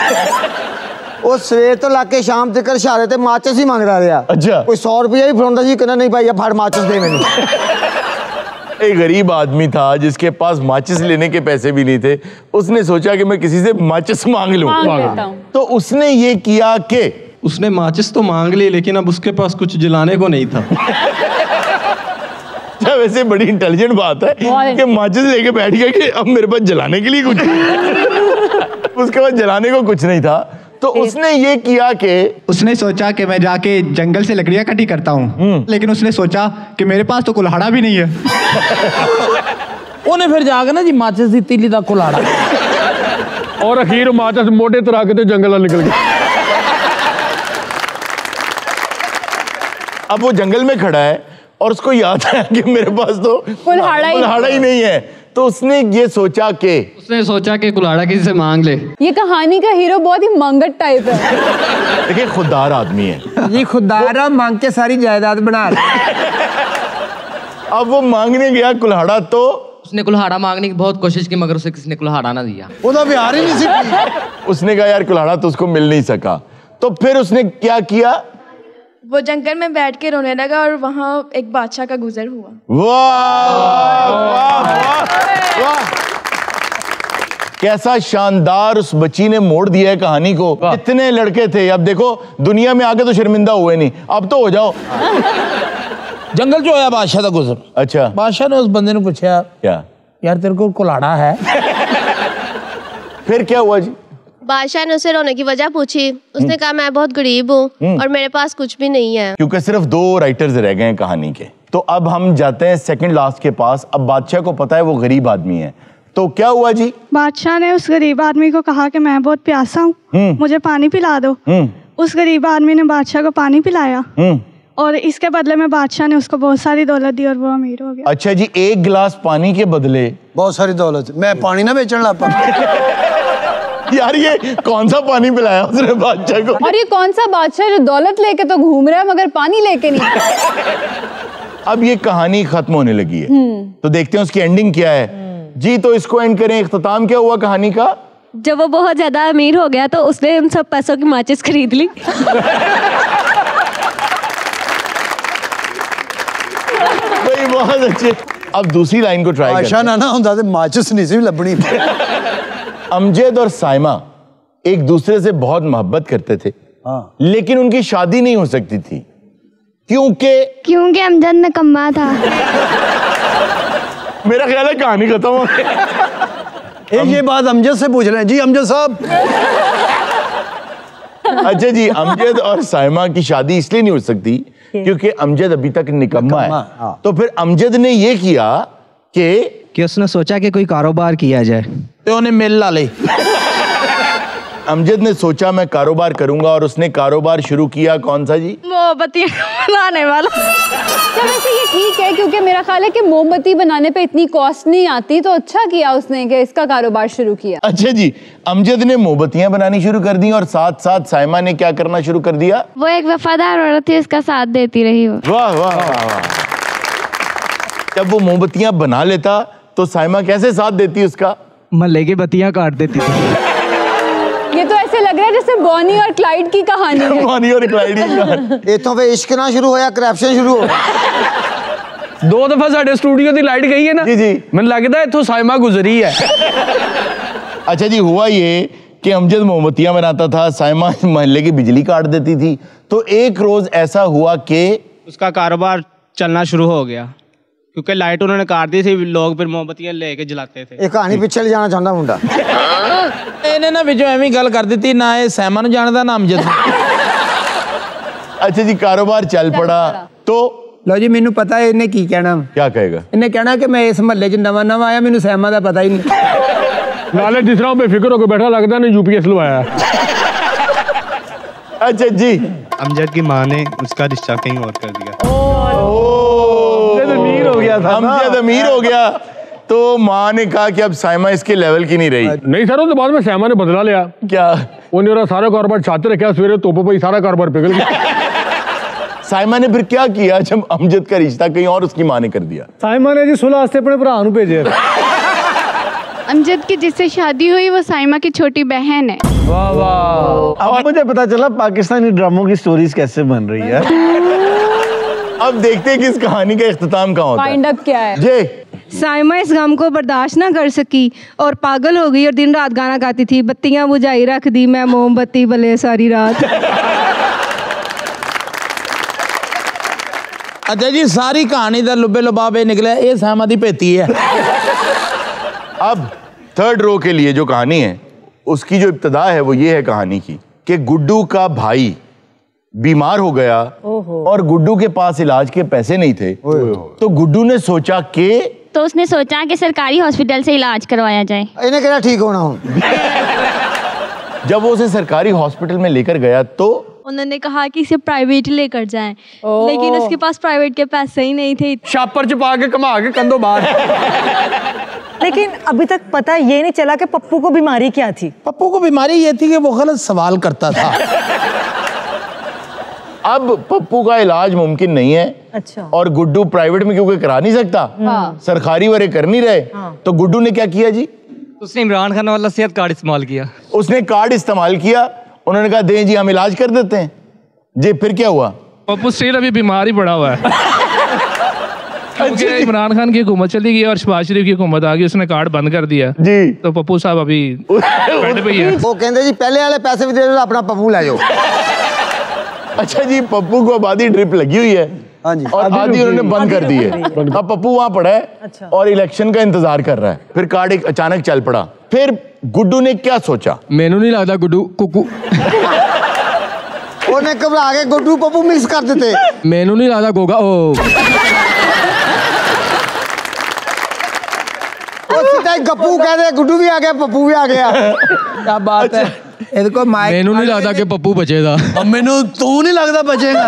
वो सवेर तो लाके शाम तक इशारे ते माचिस ही मंग रहा था। अच्छा। कोई 100 रुपया भी फड़ांदा जी, कहना नहीं भाई ये फड़ माचिस दे मैनू। एक गरीब आदमी था जिसके पास माचिस लेने के पैसे भी नहीं थे। उसने सोचा कि मैं किसी से माचिस मांग लूं। तो उसने ये किया कि उसने माचिस तो मांग ली, लेकिन अब उसके पास कुछ जलाने को नहीं था। वैसे बड़ी इंटेलिजेंट बात है कि माचिस लेके बैठ गया कि अब मेरे पास जलाने के लिए कुछ उसके पास जलाने को कुछ नहीं था। तो उसने ये किया कि उसने सोचा कि मैं जाके जंगल से लकड़ियां इकट्ठी करता हूँ, लेकिन उसने सोचा कि मेरे पास तो कुल्हाड़ा भी नहीं है। उन्हें फिर जाके ना जी माचिस दी तीली दा कुल्हाड़ा, और अखीर माचिस मोटे तरह के तो जंगल निकल गया। अब वो जंगल में खड़ा है और उसको याद है कि मेरे पास तो कुल्हाड़ा ही नहीं है। तो उसने ये सोचा कि कुल्हाड़ा किसी से मांग ले। ये कहानी का हीरो बहुत ही मंगत टाइप है। देखिए खुददार आदमी है ये खुददारा मांग के सारी जायदाद बना ले। अब वो मांगने गया कुल्हाड़ा, तो उसने कुल्हाड़ा मांगने की बहुत कोशिश की, मगर उसे किसी ने कुल्हाड़ा ना दिया। ਉਹਦਾ बिहार ही नहीं सी। उसने कहा यार कुल्हाड़ा तो उसको मिल नहीं सका। तो फिर उसने क्या किया, वो जंगल में बैठ के रोने लगा और वहाँ एक बादशाह का गुजर हुआ। वाह वाह वाह वाह। कैसा शानदार उस बच्ची ने मोड़ दिया है कहानी को। इतने लड़के थे, अब देखो दुनिया में आके तो शर्मिंदा हुए नहीं, अब तो हो जाओ। जंगल जो है बादशाह का गुजर। अच्छा। बादशाह ने उस बंदे ने पूछा, क्या यार तेरे को कुल्हाड़ा है? फिर क्या हुआ जी? बादशाह ने उसे रोने की वजह पूछी। उसने कहा मैं बहुत गरीब हूँ और मेरे पास कुछ भी नहीं है। क्योंकि सिर्फ 2 राइटर्स रह गए हैं कहानी के। तो अब हम जाते हैं सेकंड लास्ट के पास। अब बादशाह को पता है वो गरीब आदमी है, तो क्या हुआ जी? बादशाह ने उस गरीब आदमी को कहा कि मैं बहुत प्यासा हूँ, मुझे पानी पिला दो। उस गरीब आदमी ने बादशाह को पानी पिलाया और इसके बदले में बादशाह ने उसको बहुत सारी दौलत दी और वो अमीर हो गया। अच्छा जी, 1 गिलास पानी के बदले बहुत सारी दौलत। मैं पानी ना बेचने लग पा। यार ये कौन सा पानी पिलाया उसने बादशाह को? और ये कौन सा बादशाह जो दौलत लेके तो घूम रहा है मगर पानी लेके नहीं। अब ये कहानी खत्म होने लगी है, तो देखते हैं उसकी एंडिंग क्या है जी। तो इसको एंड करें। इख्तिताम क्या हुआ कहानी का? जब वो बहुत ज्यादा अमीर हो गया तो उसने उन सब पैसों की माचिस खरीद ली। भाई बहुत अच्छे। अब दूसरी लाइन को ट्राई करते हैं। ना होता तो माचिस नहीं सी लबनी। अमजद और साइमा एक दूसरे से बहुत मोहब्बत करते थे, लेकिन उनकी शादी नहीं हो सकती थी क्योंकि अमजद निकम्मा था। मेरा ख्याल है कहानी खत्म हो गई। ये बात अमजद से पूछ रहे हैं जी। अमजद साहब। अच्छा जी, अमजद और साइमा की शादी इसलिए नहीं हो सकती क्योंकि अमजद अभी तक निकम्मा है। तो फिर अमजद ने ये किया कि उसने सोचा कि कोई कारोबार किया जाए, तो उन्हें मिल ला ले। अमजद ने सोचा मैं कारोबार करूंगा और उसने कारोबार शुरू किया। कौन सा जी? मोमबत्ती बनाने वाला। तो वैसे ये ठीक है क्योंकि मेरा ख्याल है कि मोमबत्ती बनाने पे इतनी कॉस्ट नहीं आती, तो अच्छा किया उसने कि इसका कारोबार शुरू किया। अच्छा जी, अमजद ने मोमबत्तियां बनानी शुरू कर दी और साथ साथ साइमा ने क्या करना शुरू कर दिया? वो एक वफादार औरत थी, उसका साथ देती रही वो। वाह वाह वाह। जब वो मोमबत्तियां बना लेता तो साइमा कैसे साथ देती उसका? महल्ले की बत्तियां काट देती थी। ये तो ऐसे लग रहा है जैसे बॉनी और क्लाइड की कहानी है। बॉनी और क्लाइड की कहानी। ये तो वे इश्क ना शुरू होया, करप्शन शुरू हो। 2 दफा साडे स्टूडियो की लाइट गई है ना जी। मैं लगता है इत्थों साइमा गुजरी है। अच्छा जी, हुआ ये कि अमजद मोमबत्तियां बनाता था, साइमा महल्ले की बिजली काट देती थी। तो एक रोज ऐसा हुआ कि उसका कारोबार चलना शुरू हो गया क्योंकि लाइट उन्होंने काट दी थी, लोग फिर मोमबत्तियां लेके जलाते थे। एक कहानी पिछले ले जाना चाहता मुंडा। ਇਹਨੇ ਨਾ ਵਿੱਚੋਂ ਐਵੇਂ ਗੱਲ ਕਰ ਦਿੱਤੀ, ਨਾ ਇਹ ਸੈਮਾ ਨੂੰ ਜਾਣਦਾ ਨਾ ਅਮਜਦ। अच्छा जी, कारोबार चल पड़ा। तो लो जी, मैनू पता है इन्हें की कहना। क्या कहेगा? इन्हें कहना कि मैं इस महल्ले च नवा नवा आया, मैनू सैमा दा पता ही नहीं। नाले जिस तरह बेफिक्र होकर बैठा लगता है यूपीएस लवाया। अच्छा जी, अमजद की माँ ने उसका रिश्ता कहीं और कर दिया। अमीर हो गया था, अमजद अमीर हो गया तो माँ ने कहा कि अब साइमा इसके लेवल की नहीं रही। नहीं सर, तो बाद में साइमा ने बदला लिया। क्या? उन्हें सारा कारोबार छाते रखा, सवेरे तोपो पे सारा कारोबार पिघल गया। साइमा ने फिर क्या किया जब अमजद का रिश्ता कहीं और उसकी माँ ने कर दिया? साइमा ने जी सुलह वास्ते अपने भरा नूं भेजे। अमजद की जिससे शादी हुई वो साइमा की छोटी बहन है। वाह वाह। अब मुझे पता चला पाकिस्तानी ड्रामों की स्टोरीज कैसे बन रही है। अब देखते हैं कि इस कहानी का इख्तिताम कहाँ होता है। फाइंड अप क्या है? जे साइमा इस गम को बर्दाश्त ना कर सकी और पागल हो गई और दिन रात गाना गाती थी, बत्तियां बुझाई रख दी मैं मोमबत्ती बले सारी रात। अच्छा जी, सारी कहानी दा लुबे लुबाबे निकला ये सैमा दी पेती है। अब थर्ड रो के लिए जो कहानी है उसकी जो इब्तिदा है वो ये है कहानी की कि गुड्डू का भाई बीमार हो गया और गुड्डू के पास इलाज के पैसे नहीं थे। तो गुड्डू ने सोचा कि तो उसने सोचा कि सरकारी हॉस्पिटल से इलाज करवाया जाए। इन्हें क्या ठीक होना हो। जब वो उसे सरकारी हॉस्पिटल में लेकर गया तो उन्होंने कहा कि इसे प्राइवेट लेकर जाएं, लेकिन उसके पास प्राइवेट के पैसे ही नहीं थे। छापर छुपा के कमा के कंधों बाहर। लेकिन अभी तक पता ये नहीं चला कि पप्पू को बीमारी क्या थी। पप्पू को बीमारी ये थी कि वो गलत सवाल करता था। अब पप्पू का इलाज मुमकिन नहीं है। अच्छा। और गुड्डू प्राइवेट में क्योंकि करा नहीं सकता, सरकारी वाले कर नहीं रहे, तो गुड्डू ने क्या किया जी? उसने इमरान खान वाला सेहत कार्ड इस्तेमाल किया। उसने कार्ड इस्तेमाल किया, उन्होंने कहा दें जी हम इलाज कर देते हैं जी। फिर क्या हुआ? पप्पू स्टिल अभी बीमार ही पड़ा हुआ है। क्योंकि इमरान खान की हुकूमत चली गई और शहबाज शरीफ की हुकूमत आ गई, उसने कार्ड बंद कर दिया जी। तो पप्पू साहब अभी बेड पे ही है। वो कहते जी पहले वाले पैसे भी दे दो, अपना पप्पू ले जाओ। अच्छा जी, पप्पू को आबादी ड्रिप लगी हुई है और आधी उन्होंने बंद कर दी है। अब पप्पू वहां पड़ा है और इलेक्शन का इंतजार कर रहा है। फिर कार्ड एक अचानक चल पड़ा। फिर गुड्डू ने क्या सोचा? मैनू नहीं लगता गुड्डू कुकू उन्हें घबरा के गुड्डू पप्पू मिक्स कर देते। मैनू नहीं लगता गोगा ओ सीधा गप्पू कह दे, गुड्डू भी आ गया, पप्पू भी आ गया। क्या बात है। इनको मैनू नहीं लगता कि पप्पू बचेगा। अब मैनू तू नहीं लगता बचेगा।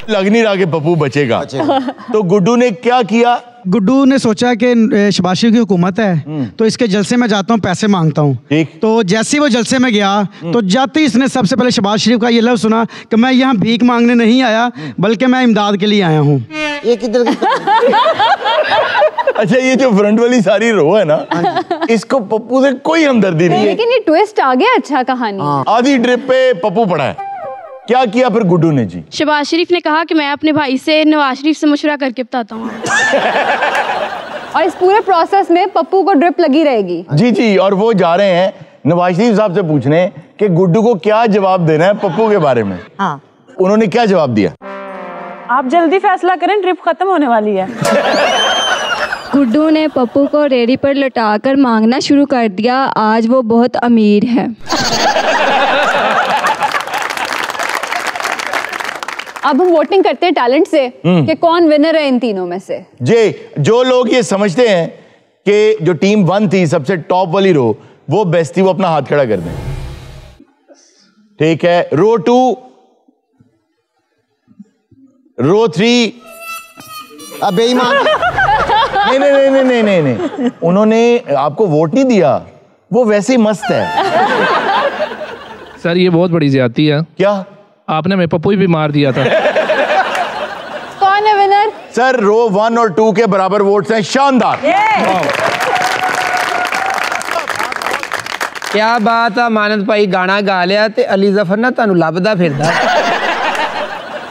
लग नहीं रहा कि पप्पू बचेगा। तो गुड्डू ने क्या किया? गुड्डू ने सोचा कि शहबाज शरीफ की हुकूमत है तो इसके जलसे में जाता हूँ, पैसे मांगता हूँ। तो जैसे ही वो जलसे में गया तो जाते ही इसने सबसे पहले शहबाज शरीफ का ये लफ्ज़ सुना कि मैं यहाँ भीख मांगने नहीं आया बल्कि मैं इमदाद के लिए आया हूँ। ये किधर अच्छा, ये जो फ्रंट वाली सारी रो है ना, इसको पप्पू से कोई हमदर्दी नहीं है। लेकिन ये ट्विस्ट आ गया अच्छा कहानी। आधी ट्रिप पे पप्पू पड़ा है। क्या किया फिर गुड्डू ने जी? शहबाज शरीफ ने कहा कि मैं अपने भाई से नवाज शरीफ से मशवरा करके बताता हूँ। और इस पूरे प्रोसेस में पप्पू को ड्रिप लगी रहेगी। जी जी। और वो जा रहे हैं नवाज शरीफ साहब से पूछने कि गुड्डू को क्या जवाब देना है पप्पू के बारे में। हाँ। उन्होंने क्या जवाब दिया? आप जल्दी फैसला करें, ड्रिप खत्म होने वाली है। गुड्डू ने पप्पू को रेडी पर लटाकर मांगना शुरू कर दिया। आज वो बहुत अमीर है। अब हम वोटिंग करते हैं टैलेंट से कि कौन विनर है इन तीनों में से। जी, जो लोग ये समझते हैं कि जो टीम 1 थी सबसे टॉप वाली रो वो बेस्ट थी, वो अपना हाथ खड़ा कर दें। ठीक है। रो 2, रो 3। अब बेईमान। नहीं नहीं नहीं नहीं नहीं नहीं, उन्होंने आपको वोट नहीं दिया, वो वैसे ही मस्त है। सर ये बहुत बड़ी ज्यादती है। क्या? आपने हमें पप्पू ही भी मार दिया था। कौन है विनर? सर रो 1 और 2 के बराबर वोट्स हैं। शानदार। क्या बात है। मानत भाई गाना गा लिया ते अली जफर ना तानू लभदा फिरदा।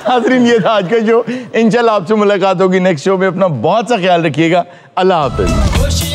हाज़रीन, ये था आज का शो। इंशाल्लाह आपसे मुलाकात होगी नेक्स्ट शो में। अपना बहुत सा ख्याल रखिएगा। अल्लाह हाफ़िज़।